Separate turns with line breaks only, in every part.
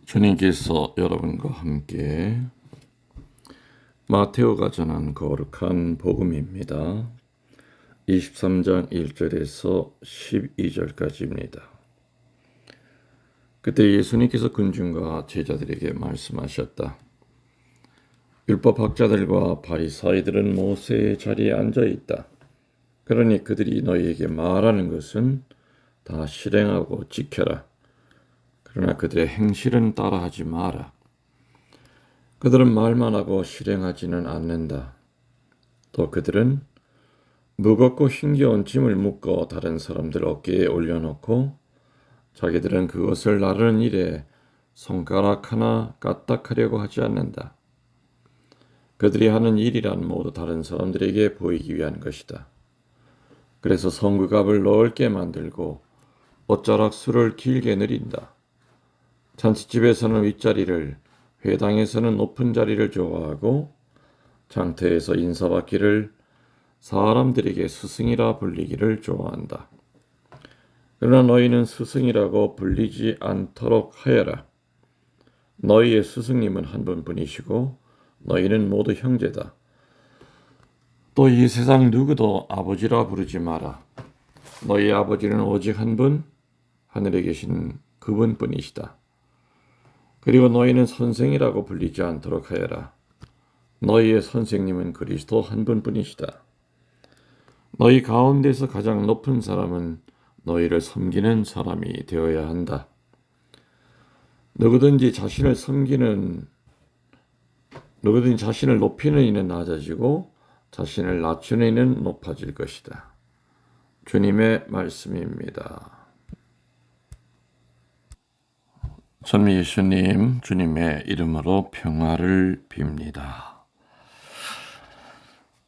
주님께서 여러분과 함께 마테오가 전한 거룩한 복음입니다. 23장 1절에서 12절까지입니다. 그때 예수님께서 군중과 제자들에게 말씀하셨다. 율법학자들과 바리사이들은 모세의 자리에 앉아 있다. 그러니 그들이 너희에게 말하는 것은 다 실행하고 지켜라. 그러나 그들의 행실은 따라하지 마라. 그들은 말만 하고 실행하지는 않는다. 또 그들은 무겁고 힘겨운 짐을 묶어 다른 사람들 어깨에 올려놓고 자기들은 그것을 나르는 일에 손가락 하나 까딱하려고 하지 않는다. 그들이 하는 일이란 모두 다른 사람들에게 보이기 위한 것이다. 그래서 성구갑을 넓게 만들고 옷자락수를 길게 늘인다. 잔치집에서는 윗자리를, 회당에서는 높은 자리를 좋아하고 장터에서 인사받기를, 사람들에게 스승이라 불리기를 좋아한다. 그러나 너희는 스승이라고 불리지 않도록 하여라. 너희의 스승님은 한 분뿐이시고 너희는 모두 형제다. 또 이 세상 누구도 아버지라 부르지 마라. 너희 아버지는 오직 한 분, 하늘에 계신 그분뿐이시다. 그리고 너희는 선생이라고 불리지 않도록 하여라. 너희의 선생님은 그리스도 한 분뿐이시다. 너희 가운데서 가장 높은 사람은 너희를 섬기는 사람이 되어야 한다. 누구든지 자신을 높이는 이는 낮아지고 자신을 낮추는 이는 높아질 것이다. 주님의 말씀입니다. 전미 예수님, 주님의 이름으로 평화를 빕니다.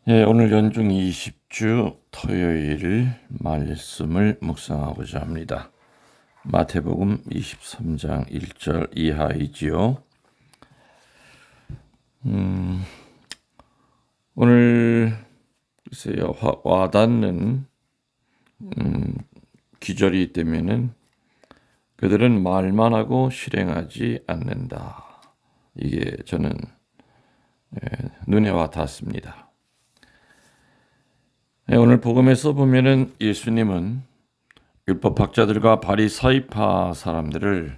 오늘 연중 20주 토요일 말씀을 묵상하고자 합니다. 마태복음 23장 1절 이하이지요. 오늘 글쎄요, 와닿는 기절이 있다면은 그들은 말만 하고 실행하지 않는다. 이게 저는 눈에 와 닿습니다. 오늘 복음에서 보면은 예수님은 율법학자들과 바리사이파 사람들을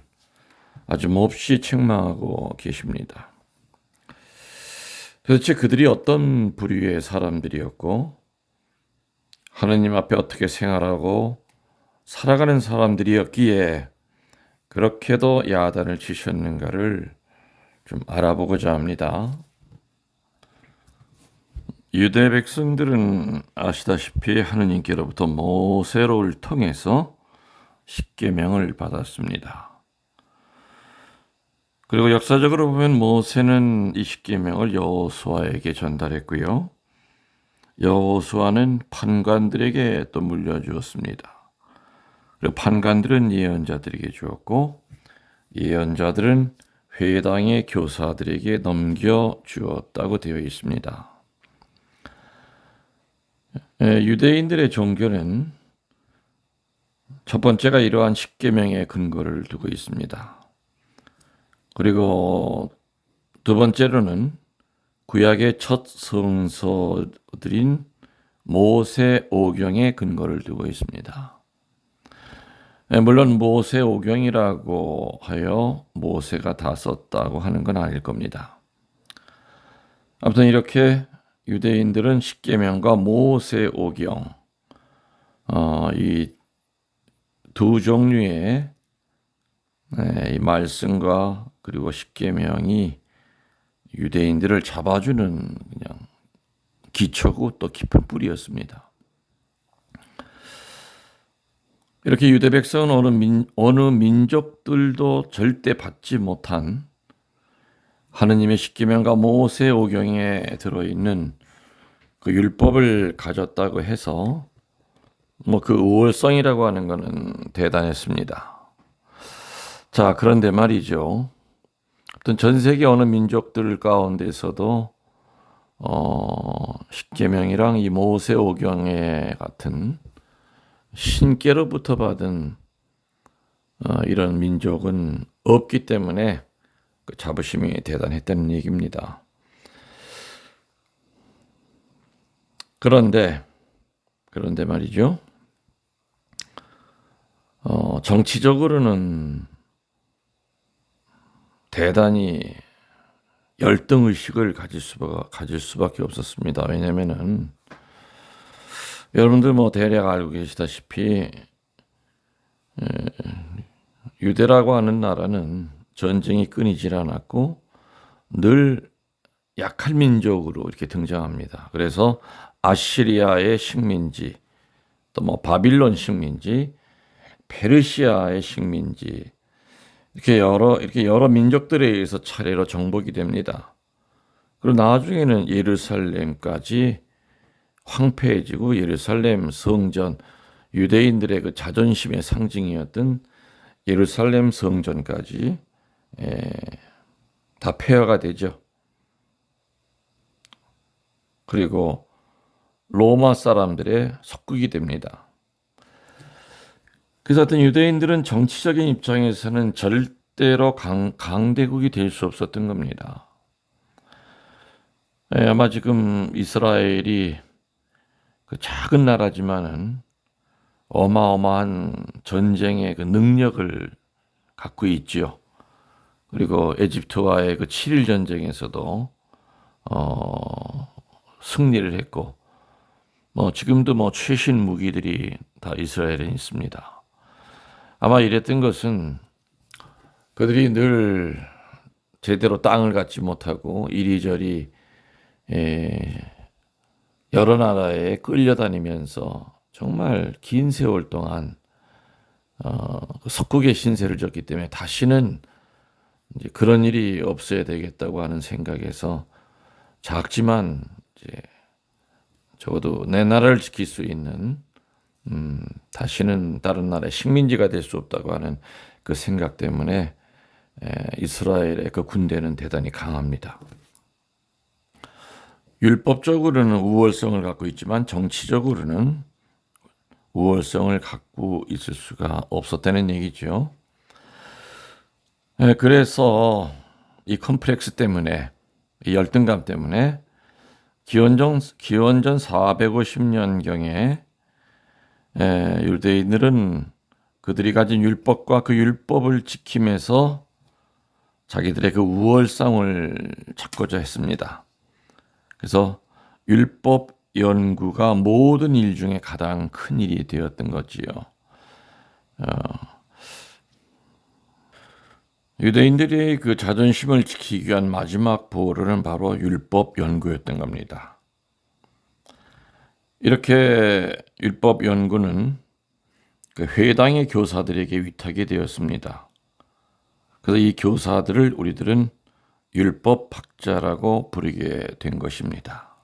아주 몹시 책망하고 계십니다. 도대체 그들이 어떤 부류의 사람들이었고 하느님 앞에 어떻게 생활하고 살아가는 사람들이었기에 그렇게도 야단을 치셨는가를 좀 알아보고자 합니다. 유대 백성들은 아시다시피 하느님께로부터 모세를 통해서 십계명을 받았습니다. 그리고 역사적으로 보면 모세는 이 십계명을 여호수아에게 전달했고요. 여호수아는 판관들에게 또 물려주었습니다. 그리고 판관들은 예언자들에게 주었고 예언자들은 회당의 교사들에게 넘겨주었다고 되어 있습니다. 유대인들의 종교는 첫 번째가 이러한 십계명의 근거를 두고 있습니다. 그리고 두 번째로는 구약의 첫 성서들인 모세오경의 근거를 두고 있습니다. 물론 모세오경이라고 하여 모세가 다 썼다고 하는 건 아닐 겁니다. 아무튼 이렇게 유대인들은 십계명과 모세오경 이 두 종류의 이 말씀과 그리고 십계명이 유대인들을 잡아주는 그냥 기초고 또 깊은 뿌리였습니다. 이렇게 유대 백성은 어느 민족들도 절대 받지 못한 하느님의 십계명과 모세오경에 들어있는 그 율법을 가졌다고 해서 그 우월성이라고 하는 것은 대단했습니다. 자, 그런데 말이죠. 어떤 전 세계 어느 민족들 가운데서도 십계명이랑 이 모세오경에 같은 신께로부터 받은 이런 민족은 없기 때문에 그 자부심이 대단했다는 얘기입니다. 그런데 말이죠. 정치적으로는 대단히 열등의식을 가질 수밖에 없었습니다. 왜냐면은 여러분들 대략 알고 계시다시피 유대라고 하는 나라는 전쟁이 끊이질 않았고 늘 약한 민족으로 이렇게 등장합니다. 그래서 아시리아의 식민지, 또 바빌론 식민지, 페르시아의 식민지, 이렇게 여러 민족들에 의해서 차례로 정복이 됩니다. 그리고 나중에는 예루살렘까지 황폐해지고 예루살렘 성전, 유대인들의 그 자존심의 상징이었던 예루살렘 성전까지 다 폐허가 되죠. 그리고 로마 사람들의 속국이 됩니다. 그래서 하여튼 유대인들은 정치적인 입장에서는 절대로 강대국이 될 수 없었던 겁니다. 아마 지금 이스라엘이 그 작은 나라지만은 어마어마한 전쟁의 그 능력을 갖고 있지요. 그리고 에집트와의 그 7일 전쟁에서도 승리를 했고, 지금도 최신 무기들이 다 이스라엘에 있습니다. 아마 이랬던 것은 그들이 늘 제대로 땅을 갖지 못하고 이리저리 여러 나라에 끌려다니면서 정말 긴 세월 동안 속국의 신세를 졌기 때문에 다시는 이제 그런 일이 없어야 되겠다고 하는 생각에서 작지만 이제 적어도 내 나라를 지킬 수 있는 다시는 다른 나라의 식민지가 될 수 없다고 하는 그 생각 때문에 이스라엘의 그 군대는 대단히 강합니다. 율법적으로는 우월성을 갖고 있지만 정치적으로는 우월성을 갖고 있을 수가 없었다는 얘기죠. 그래서 이 컴플렉스 때문에, 이 열등감 때문에 기원전 450년경에 유대인들은 그들이 가진 율법과 그 율법을 지킴해서 자기들의 그 우월성을 찾고자 했습니다. 그래서 율법 연구가 모든 일 중에 가장 큰 일이 되었던 거지요. 유대인들이 그 자존심을 지키기 위한 마지막 보루는 바로 율법 연구였던 겁니다. 이렇게 율법 연구는 그 회당의 교사들에게 위탁이 되었습니다. 그래서 이 교사들을 우리들은 율법학자라고 부르게 된 것입니다.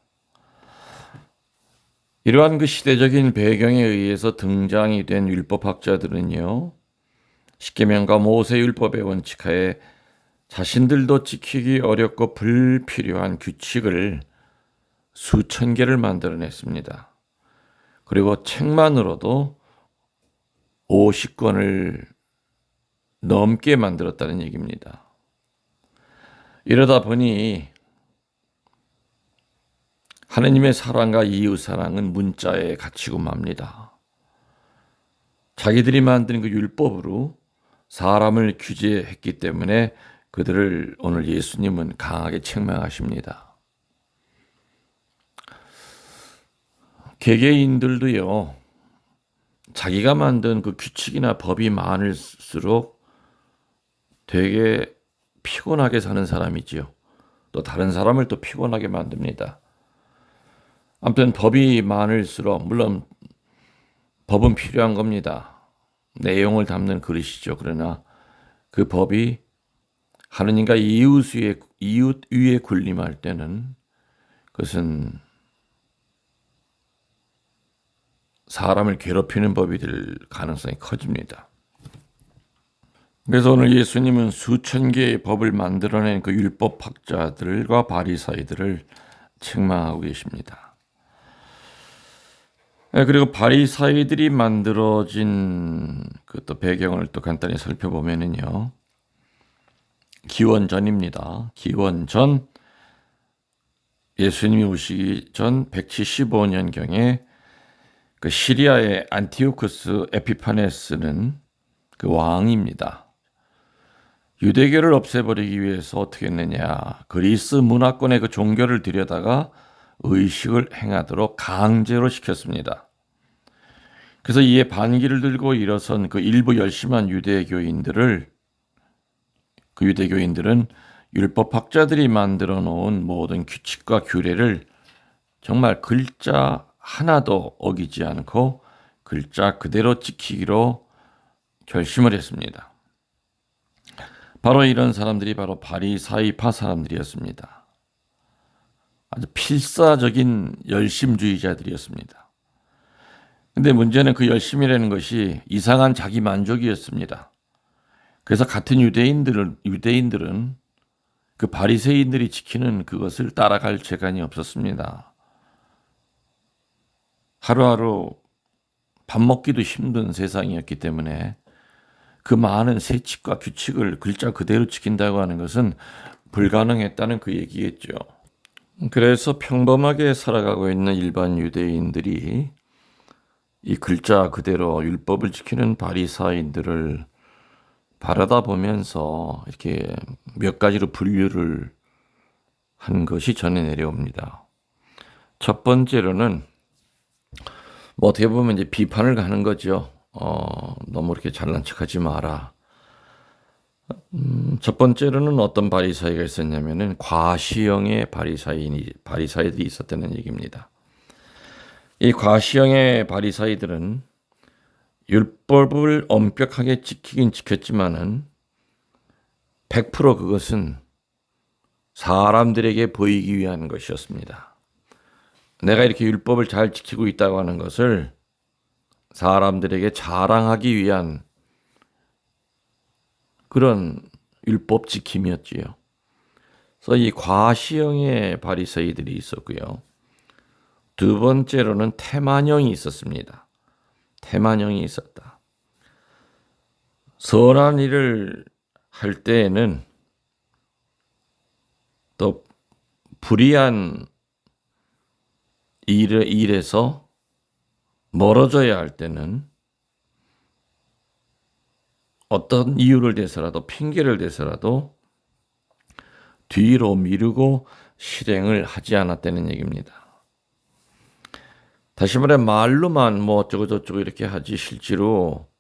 이러한 그 시대적인 배경에 의해서 등장이 된 율법학자들은요, 십계명과 모세율법의 원칙하에 자신들도 지키기 어렵고 불필요한 규칙을 수천 개를 만들어냈습니다. 그리고 책만으로도 50권을 넘게 만들었다는 얘기입니다. 이러다 보니 하느님의 사랑과 이웃 사랑은 문자에 갇히고 맙니다. 자기들이 만든 그 율법으로 사람을 규제했기 때문에 그들을 오늘 예수님은 강하게 책망하십니다. 개개인들도요, 자기가 만든 그 규칙이나 법이 많을수록 되게 피곤하게 사는 사람이지요. 또 다른 사람을 또 피곤하게 만듭니다. 아무튼 법이 많을수록, 물론 법은 필요한 겁니다. 내용을 담는 그릇이죠. 그러나 그 법이 하느님과 이웃 위에 군림할 때는 그것은 사람을 괴롭히는 법이 될 가능성이 커집니다. 그래서 오늘 예수님은 수천 개의 법을 만들어낸 그 율법학자들과 바리사이들을 책망하고 계십니다. 그리고 바리사이들이 만들어진 그 또 배경을 또 간단히 살펴보면은요, 기원전입니다. 기원전 예수님이 오시기 전 175년경에 그 시리아의 안티오쿠스 에피파네스는 그 왕입니다. 유대교를 없애버리기 위해서 어떻게 했느냐. 그리스 문화권의 그 종교를 들여다가 의식을 행하도록 강제로 시켰습니다. 그래서 이에 반기를 들고 일어선 그 일부 열심한 유대교인들은 율법학자들이 만들어 놓은 모든 규칙과 규례를 정말 글자 하나도 어기지 않고 글자 그대로 지키기로 결심을 했습니다. 바로 이런 사람들이 바로 바리사이파 사람들이었습니다. 아주 필사적인 열심주의자들이었습니다. 근데 문제는 그 열심이라는 것이 이상한 자기 만족이었습니다. 그래서 같은 유대인들은 그 바리새인들이 지키는 그것을 따라갈 재간이 없었습니다. 하루하루 밥 먹기도 힘든 세상이었기 때문에 그 많은 세칙과 규칙을 글자 그대로 지킨다고 하는 것은 불가능했다는 그 얘기겠죠. 그래서 평범하게 살아가고 있는 일반 유대인들이 이 글자 그대로 율법을 지키는 바리사인들을 바라다 보면서 이렇게 몇 가지로 분류를 한 것이 전해 내려옵니다. 첫 번째로는 어떻게 보면 이제 비판을 가는 거죠. 너무 이렇게 잘난 척하지 마라. 첫 번째로는 어떤 바리사이가 있었냐면은 과시형의 바리사이들이 있었다는 얘기입니다. 이 과시형의 바리사이들은 율법을 엄격하게 지키긴 지켰지만은 100% 그것은 사람들에게 보이기 위한 것이었습니다. 내가 이렇게 율법을 잘 지키고 있다고 하는 것을 사람들에게 자랑하기 위한 그런 율법 지킴이었지요. 그래서 이 과시형의 바리새이들이 있었고요. 두 번째로는 태만형이 있었습니다. 태만형이 있었다. 선한 일을 할 때에는 또 불의한 일에서 멀어져야 할 때는 어떤 이유를 대서라도 핑계를 대서라도 뒤로 미루고 실행을 하지 않았다는 얘기입니다. 다시 말해 말로만 뭐 어쩌고 저쩌고 이렇게 하지 실제로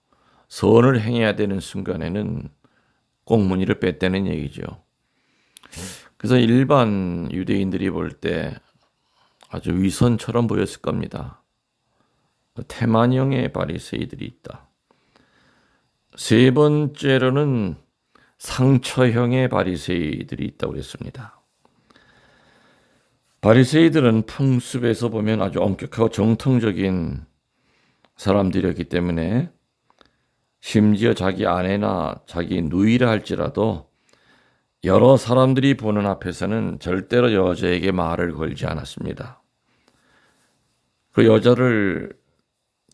선을 행해야 되는 순간에는 꽁무니를 뺐다는 얘기죠. 그래서 일반 유대인들이 볼 때 아주 위선처럼 보였을 겁니다. 태만형의 바리새이들이 있다. 세 번째로는 상처형의 바리새이들이 있다고 했습니다. 바리새이들은 풍습에서 보면 아주 엄격하고 정통적인 사람들이었기 때문에 심지어 자기 아내나 자기 누이라 할지라도 여러 사람들이 보는 앞에서는 절대로 여자에게 말을 걸지 않았습니다. 그 여자를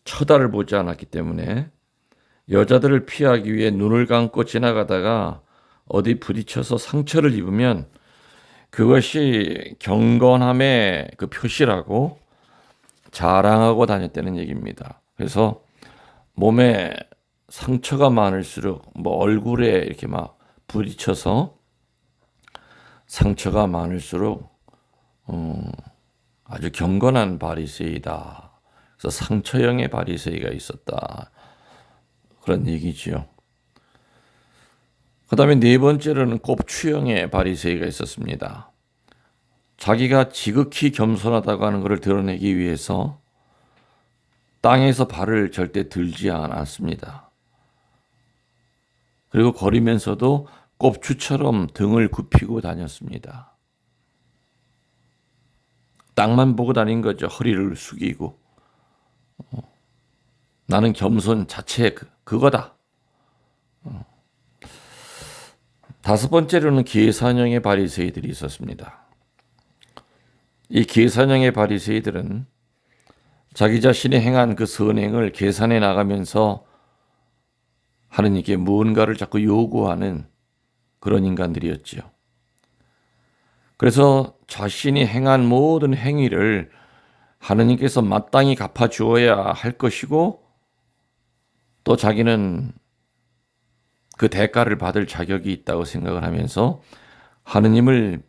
쳐다를 보지 않았기 때문에 여자들을 피하기 위해 눈을 감고 지나가다가 어디 부딪혀서 상처를 입으면 그것이 경건함의 그 표시라고 자랑하고 다녔다는 얘기입니다. 그래서 몸에 상처가 많을수록 얼굴에 이렇게 막 부딪혀서 상처가 많을수록 아주 경건한 바리새이다. 그래서 상처형의 바리새이가 있었다. 그런 얘기지요. 그 다음에 네 번째로는 꼽추형의 바리새이가 있었습니다. 자기가 지극히 겸손하다고 하는 것을 드러내기 위해서 땅에서 발을 절대 들지 않았습니다. 그리고 걸으면서도 꼽추처럼 등을 굽히고 다녔습니다. 땅만 보고 다닌 거죠. 허리를 숙이고. 나는 겸손 자체 그거다. 다섯 번째로는 계산형의 바리새이들이 있었습니다. 이 계산형의 바리새이들은 자기 자신이 행한 그 선행을 계산해 나가면서 하느님께 무언가를 자꾸 요구하는 그런 인간들이었지요. 그래서 자신이 행한 모든 행위를 하느님께서 마땅히 갚아주어야 할 것이고 또 자기는 그 대가를 받을 자격이 있다고 생각을 하면서 하느님을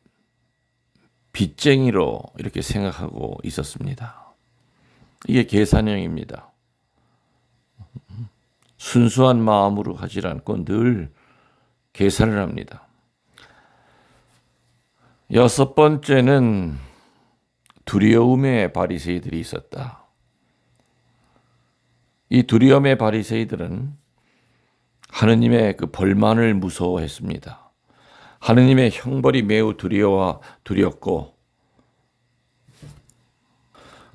빚쟁이로 이렇게 생각하고 있었습니다. 이게 계산형입니다. 순수한 마음으로 하지 않고 늘 계산을 합니다. 여섯 번째는 두려움의 바리새이들이 있었다. 이 두려움의 바리새이들은 하느님의 그 벌만을 무서워했습니다. 하느님의 형벌이 매우 두렵고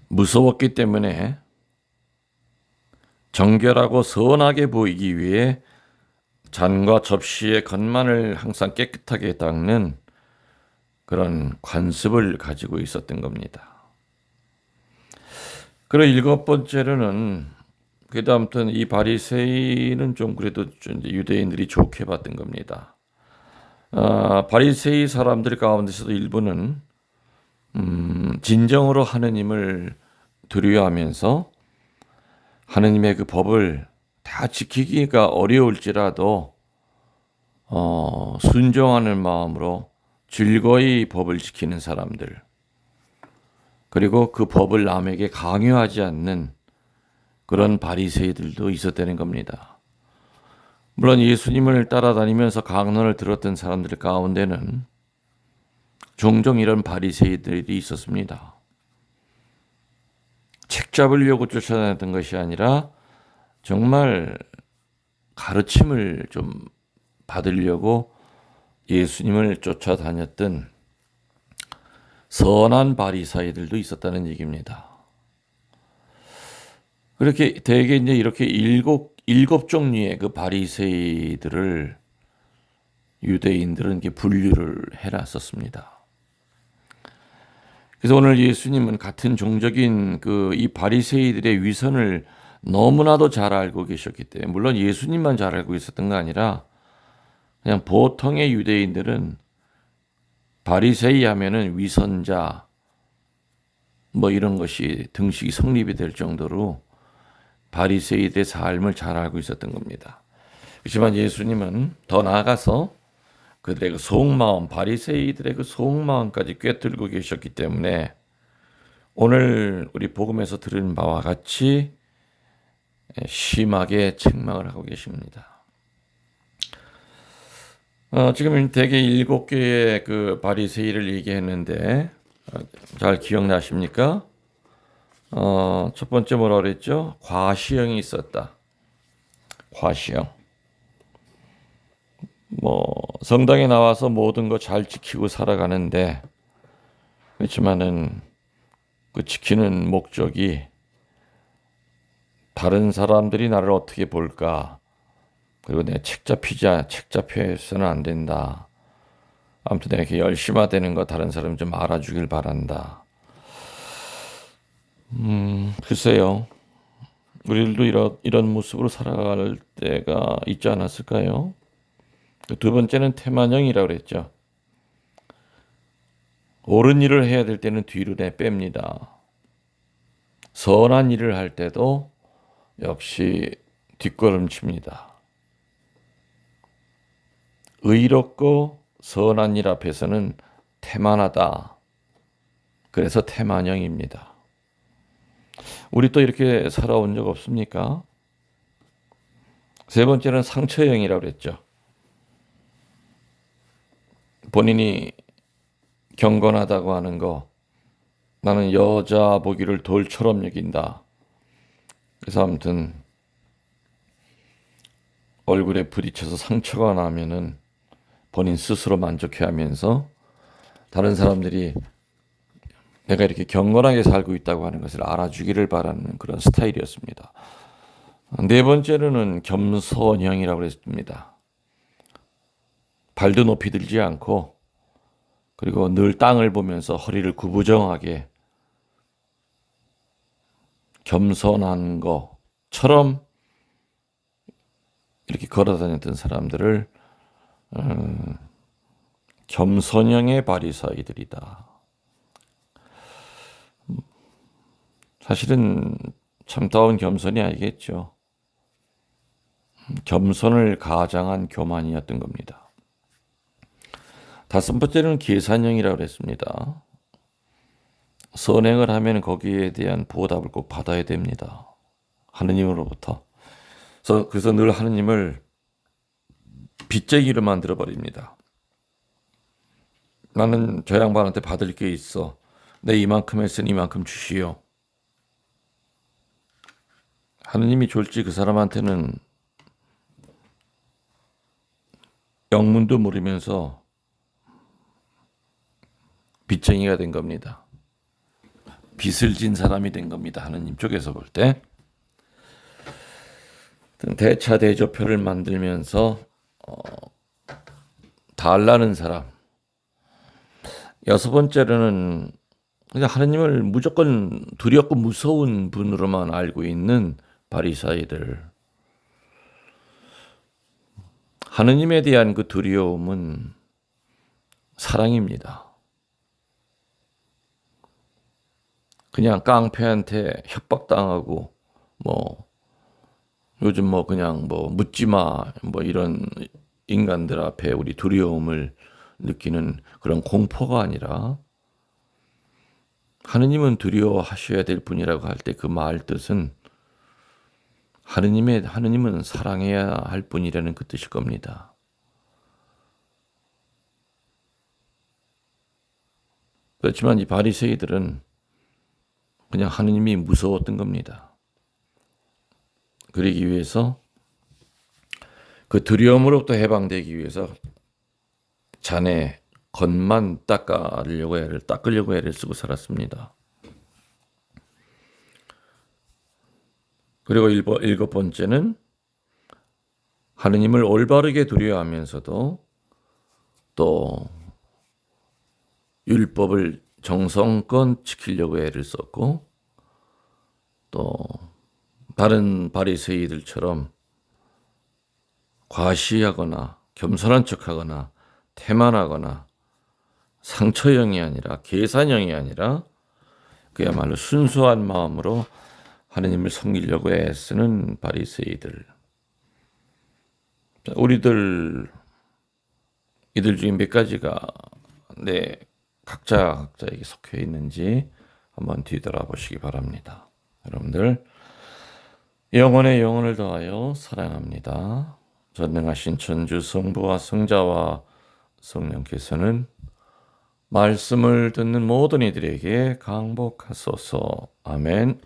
무서웠기 때문에 정결하고 선하게 보이기 위해 잔과 접시의 겉만을 항상 깨끗하게 닦는 그런 관습을 가지고 있었던 겁니다. 그리고 일곱 번째로는 그래도 아무튼 이 바리새인은 좀 그래도 유대인들이 좋게 봤던 겁니다. 바리새이 사람들 가운데서도 일부는 진정으로 하느님을 두려워하면서 하느님의 그 법을 다 지키기가 어려울지라도 순종하는 마음으로 즐거이 법을 지키는 사람들, 그리고 그 법을 남에게 강요하지 않는 그런 바리새이들도 있었다는 겁니다. 물론 예수님을 따라다니면서 강론을 들었던 사람들 가운데는 종종 이런 바리새이들이 있었습니다. 책 잡으려고 쫓아다녔던 것이 아니라 정말 가르침을 좀 받으려고 예수님을 쫓아다녔던 선한 바리새이들도 있었다는 얘기입니다. 그렇게 대개 이제 이렇게 일곱 종류의 그 바리새이들을 유대인들은 이렇게 분류를 해놨었습니다. 그래서 오늘 예수님은 같은 종적인 그 이 바리새이들의 위선을 너무나도 잘 알고 계셨기 때문에, 물론 예수님만 잘 알고 있었던 거 아니라 그냥 보통의 유대인들은 바리새이 하면은 위선자 뭐 이런 것이 등식이 성립이 될 정도로 바리새이들의 삶을 잘 알고 있었던 겁니다. 그렇지만 예수님은 더 나아가서 그들의 그 속마음, 바리새이들의 그 속마음까지 꿰뚫고 계셨기 때문에 오늘 우리 복음에서 들은 바와 같이 심하게 책망을 하고 계십니다. 지금 대개 7개의 그 바리새이를 얘기했는데 잘 기억나십니까? 첫 번째 뭐라 그랬죠? 과시형이 있었다. 과시형. 성당에 나와서 모든 거 잘 지키고 살아가는데, 그렇지만은 그 지키는 목적이 다른 사람들이 나를 어떻게 볼까? 그리고 내가 책 잡혀서는 안 된다. 아무튼 내가 이렇게 열심하다는 거 다른 사람 좀 알아주길 바란다. 글쎄요. 우리들도 이런 모습으로 살아갈 때가 있지 않았을까요? 두 번째는 태만형이라고 그랬죠. 옳은 일을 해야 될 때는 뒤로 뺍니다. 선한 일을 할 때도 역시 뒷걸음칩니다. 의롭고 선한 일 앞에서는 태만하다. 그래서 태만형입니다. 우리 또 이렇게 살아온 적 없습니까? 세 번째는 상처형이라고 그랬죠. 본인이 경건하다고 하는 거, 나는 여자 보기를 돌처럼 여긴다. 그래서 아무튼 얼굴에 부딪혀서 상처가 나면은 본인 스스로 만족해하면서 다른 사람들이 내가 이렇게 경건하게 살고 있다고 하는 것을 알아주기를 바라는 그런 스타일이었습니다. 네 번째로는 겸손형이라고 했습니다. 발도 높이 들지 않고 그리고 늘 땅을 보면서 허리를 구부정하게 겸손한 것처럼 이렇게 걸어다녔던 사람들을 겸손형의 바리사이들이다. 사실은 참다운 겸손이 아니겠죠. 겸손을 가장한 교만이었던 겁니다. 다섯 번째는 계산형이라고 그랬습니다. 선행을 하면 거기에 대한 보답을 꼭 받아야 됩니다. 하느님으로부터. 그래서 늘 하느님을 빚쟁이로 만들어 버립니다. 나는 저 양반한테 받을 게 있어. 내 이만큼 했으니 이만큼 주시오. 하느님이 졸지 그 사람한테는 영문도 모르면서 빚쟁이가 된 겁니다. 빚을 진 사람이 된 겁니다. 하느님 쪽에서 볼 때. 대차대조표를 만들면서 달라는 사람. 여섯 번째로는 그냥 하느님을 무조건 두렵고 무서운 분으로만 알고 있는 바리사이들. 하느님에 대한 그 두려움은 사랑입니다. 그냥 깡패한테 협박당하고 요즘 그냥 묻지 마 이런 인간들 앞에 우리 두려움을 느끼는 그런 공포가 아니라 하느님은 두려워하셔야 될 분이라고 할 때 그 말 뜻은 하느님은 사랑해야 할 분이라는 그 뜻일 겁니다. 그렇지만 이 바리새이들은 그냥 하느님이 무서웠던 겁니다. 그러기 위해서 그 두려움으로부터 해방되기 위해서 잔에 겉만 닦으려고 애를 쓰고 살았습니다. 그리고 일곱 번째는 하느님을 올바르게 두려워하면서도 또 율법을 정성껏 지키려고 애를 썼고 또 다른 바리새이들처럼 과시하거나 겸손한 척하거나 태만하거나 상처형이 아니라 계산형이 아니라 그야말로 순수한 마음으로 하느님을 섬기려고 애쓰는 바리새이들. 이들 중에 몇 가지가 각자에게 속해 있는지 한번 뒤돌아보시기 바랍니다. 여러분들 영혼의 영혼을 더하여 사랑합니다. 전능하신 천주 성부와 성자와 성령께서는 말씀을 듣는 모든 이들에게 강복하소서. 아멘.